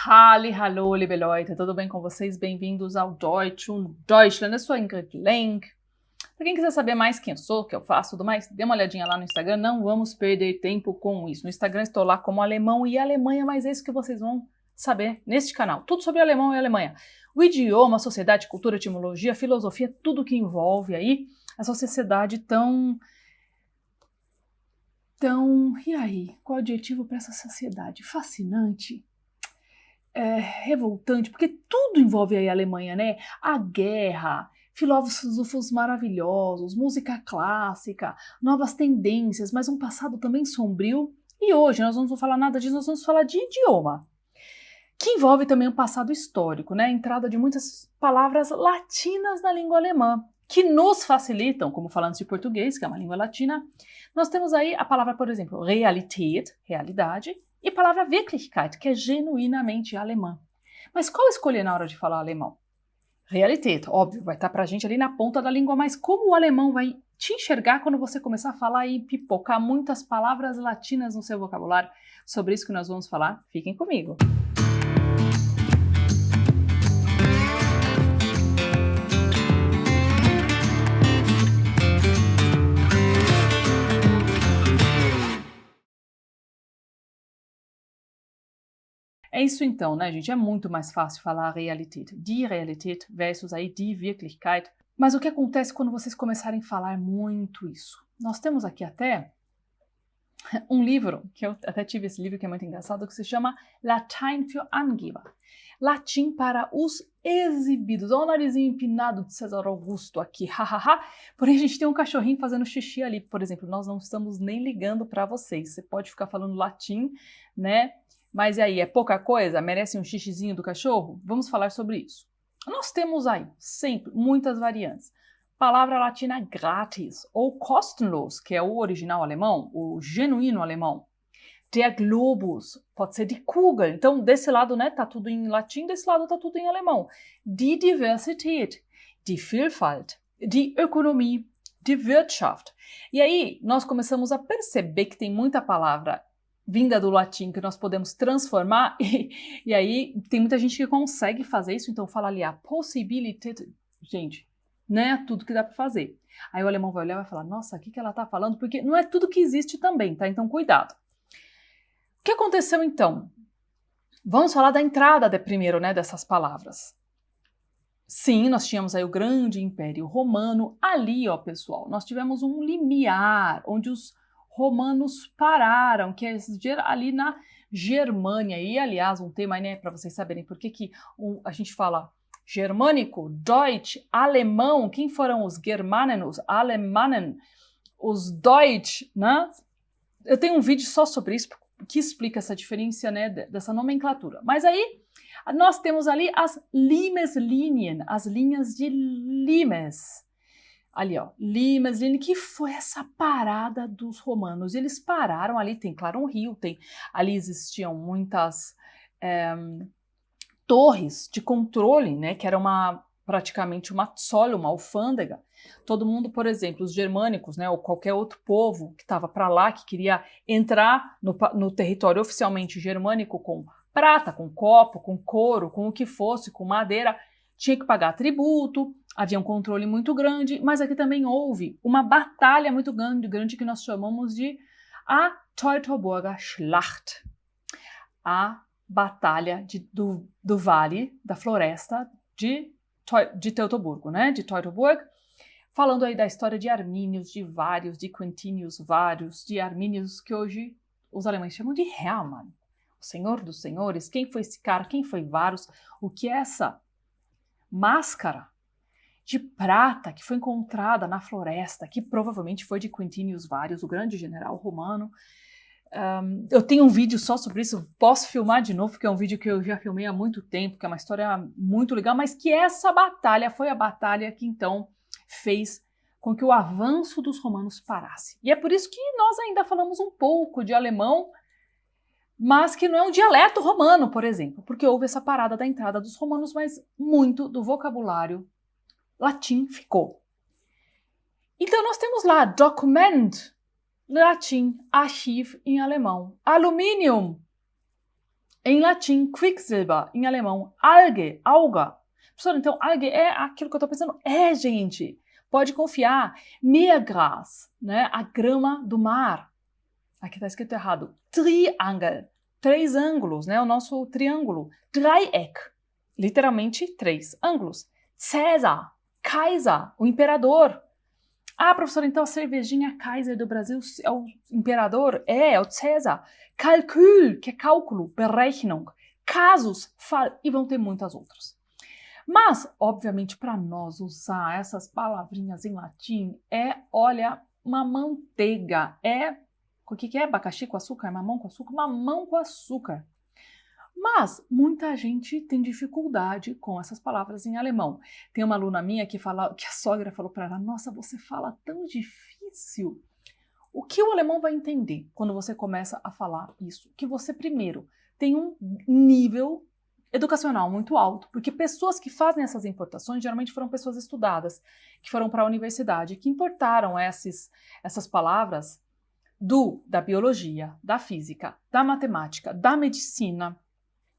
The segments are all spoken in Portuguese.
Hallo, liebe Leute, tudo bem com vocês? Bem-vindos ao Deutsch und Deutschland. Eu sou a Ingrid Lenk. Para quem quiser saber mais quem eu sou, o que eu faço, tudo mais, dê uma olhadinha lá no Instagram. Não vamos perder tempo com isso. No Instagram estou lá como alemão e Alemanha, mas é isso que vocês vão saber neste canal. Tudo sobre alemão e Alemanha. O idioma, a sociedade, cultura, etimologia, filosofia, tudo que envolve aí essa sociedade tão... E aí? Qual o adjetivo para essa sociedade? Fascinante? Revoltante, porque tudo envolve aí a Alemanha, né? A guerra, filósofos maravilhosos, música clássica, novas tendências, mas um passado também sombrio. E hoje nós não vamos falar nada disso, nós vamos falar de idioma, que envolve também um passado histórico, né? A entrada de muitas palavras latinas na língua alemã, que nos facilitam, como falantes de português, que é uma língua latina. Nós temos aí a palavra, por exemplo, Realität, realidade, e palavra Wirklichkeit, que é genuinamente alemã. Mas qual escolher na hora de falar alemão? Realität, óbvio, vai estar pra gente ali na ponta da língua, mas como o alemão vai te enxergar quando você começar a falar e pipocar muitas palavras latinas no seu vocabulário? Sobre isso que nós vamos falar, fiquem comigo. É isso então, né, gente? É muito mais fácil falar Realität. Die Realität versus aí die Wirklichkeit. Mas o que acontece quando vocês começarem a falar muito isso? Nós temos aqui até um livro, que eu até tive esse livro que é muito engraçado, que se chama Latein für Angeber. Latim para os exibidos. Olha o narizinho empinado de César Augusto aqui, hahaha. Porém, a gente tem um cachorrinho fazendo xixi ali, por exemplo. Nós não estamos nem ligando para vocês. Você pode ficar falando latim, né? Mas e aí, é pouca coisa? Merece um xixizinho do cachorro? Vamos falar sobre isso. Nós temos aí, sempre, muitas variantes. Palavra latina grátis, ou kostenlos, que é o original alemão, o genuíno alemão. Der Globus, pode ser de Kugel. Então, desse lado, né, tá tudo em latim, desse lado tá tudo em alemão. Die Diversität, die Vielfalt, die Ökonomie, die Wirtschaft. E aí, nós começamos a perceber que tem muita palavra vinda do latim que nós podemos transformar, e aí tem muita gente que consegue fazer isso, então fala ali a Possibilität, gente, não é tudo que dá para fazer. Aí o alemão vai olhar e vai falar, nossa, o que ela tá falando? Porque não é tudo que existe também, tá? Então cuidado. O que aconteceu então? Vamos falar da entrada primeiro, né, dessas palavras. Sim, nós tínhamos aí o grande Império Romano, ali, ó, pessoal, nós tivemos um limiar, onde os romanos pararam, que é ali na Germânia. E, aliás, um tema aí, né, para vocês saberem por que a gente fala germânico, Deutsch, alemão. Quem foram os germanen, os alemanen, os Deutsch, né? Eu tenho um vídeo só sobre isso, que explica essa diferença, né, dessa nomenclatura. Mas aí, nós temos ali as Limeslinien, as linhas de Limes. Ali, ó, Limesline, que foi essa parada dos romanos. Eles pararam ali, tem, claro, um rio, ali existiam muitas torres de controle, né, que era praticamente uma tzolli, uma alfândega. Todo mundo, por exemplo, os germânicos, né, ou qualquer outro povo que estava para lá, que queria entrar no território oficialmente germânico com prata, com copo, com couro, com o que fosse, com madeira, tinha que pagar tributo, havia um controle muito grande, mas aqui também houve uma batalha muito grande que nós chamamos de a Teutoburger Schlacht, a batalha do vale, da floresta de Teutoburgo, né, de Teutoburg, falando aí da história de Armínios, de vários, de Quintinius vários, de Armínios, que hoje os alemães chamam de Hermann, o senhor dos senhores. Quem foi esse cara? Quem foi Varus? O que é essa máscara de prata que foi encontrada na floresta, que provavelmente foi de Quintinius Varius, o grande general romano. Eu tenho um vídeo só sobre isso, posso filmar de novo, porque é um vídeo que eu já filmei há muito tempo, que é uma história muito legal, mas que essa batalha foi a batalha que então fez com que o avanço dos romanos parasse. E é por isso que nós ainda falamos um pouco de alemão, mas que não é um dialeto romano, por exemplo, porque houve essa parada da entrada dos romanos, mas muito do vocabulário latim ficou. Então nós temos lá Dokument, latim, archiv em alemão. Aluminium Em latim, Quecksilber, em alemão, Alge, alga. Professor, então alge é aquilo que eu estou pensando? É, gente, pode confiar. Meergras, né? A grama do mar. Aqui está escrito errado. Triangel, 3 ângulos, né? O nosso triângulo. Dreieck, literalmente 3 ângulos. César, Kaiser, o imperador. Ah, professor, então a cervejinha Kaiser do Brasil é o imperador? É o César. Calcul, que é cálculo, Berechnung. Casus, Fall, e vão ter muitas outras. Mas, obviamente, para nós usar essas palavrinhas em latim olha, uma manteiga. O que é? Abacaxi com açúcar? Mamão com açúcar? Mamão com açúcar. Mas muita gente tem dificuldade com essas palavras em alemão. Tem uma aluna minha que a sogra falou para ela: nossa, você fala tão difícil. O que o alemão vai entender quando você começa a falar isso? Que você, primeiro, tem um nível educacional muito alto, porque pessoas que fazem essas importações geralmente foram pessoas estudadas, que foram para a universidade, que importaram essas palavras da biologia, da física, da matemática, da medicina,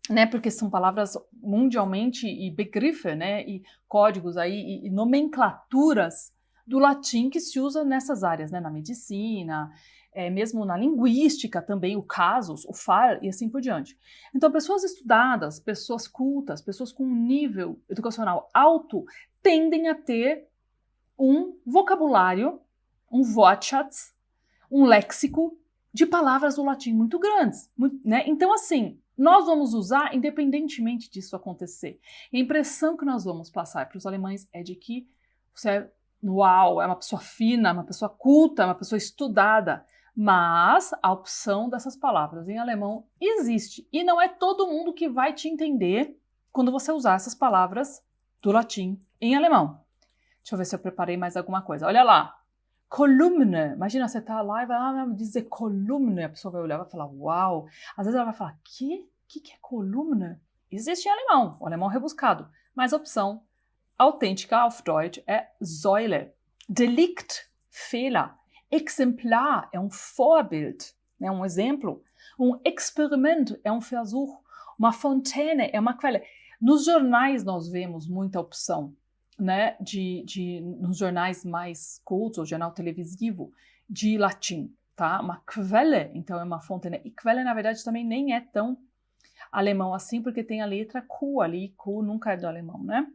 né, porque são palavras mundialmente e Begriffe, né, e códigos aí e nomenclaturas do latim que se usa nessas áreas, né, na medicina, mesmo na linguística também, o casus, o Fall e assim por diante. Então, pessoas estudadas, pessoas cultas, pessoas com um nível educacional alto tendem a ter um vocabulário, um Wortschatz, um léxico de palavras do latim muito grandes, né? Então, assim, nós vamos usar independentemente disso acontecer. E a impressão que nós vamos passar para os alemães é de que você é uma pessoa fina, uma pessoa culta, uma pessoa estudada. Mas a opção dessas palavras em alemão existe. E não é todo mundo que vai te entender quando você usar essas palavras do latim em alemão. Deixa eu ver se eu preparei mais alguma coisa. Olha lá. Columna. Imagina, você tá lá e vai dizer columna. A pessoa vai olhar e vai falar, uau. Às vezes ela vai falar, que é columna? Existe em alemão. O alemão é rebuscado. Mas a opção autêntica auf Deutsch é Säule. Delikt, Fehler. Exemplar é um Vorbild, né, um exemplo. Um Experiment é um Versuch. Uma fontaine é uma quelle. Nos jornais nós vemos muita opção, né, nos jornais mais cultos, ou jornal televisivo, de latim, tá? Uma Quelle, então é uma fontaine. E Quelle, na verdade, também nem é tão alemão assim, porque tem a letra Q ali. Q nunca é do alemão, né?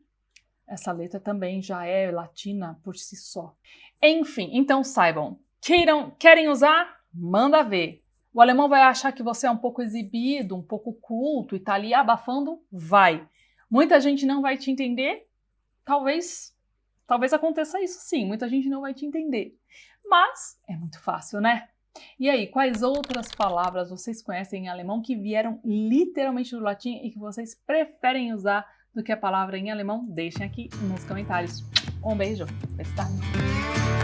Essa letra também já é latina por si só. Enfim, então saibam. Querem usar? Manda ver. O alemão vai achar que você é um pouco exibido, um pouco culto e tá ali abafando? Vai. Muita gente não vai te entender? Talvez aconteça isso sim. Muita gente não vai te entender. Mas é muito fácil, né? E aí, quais outras palavras vocês conhecem em alemão que vieram literalmente do latim e que vocês preferem usar do que a palavra em alemão? Deixem aqui nos comentários. Um beijo. Bis dann.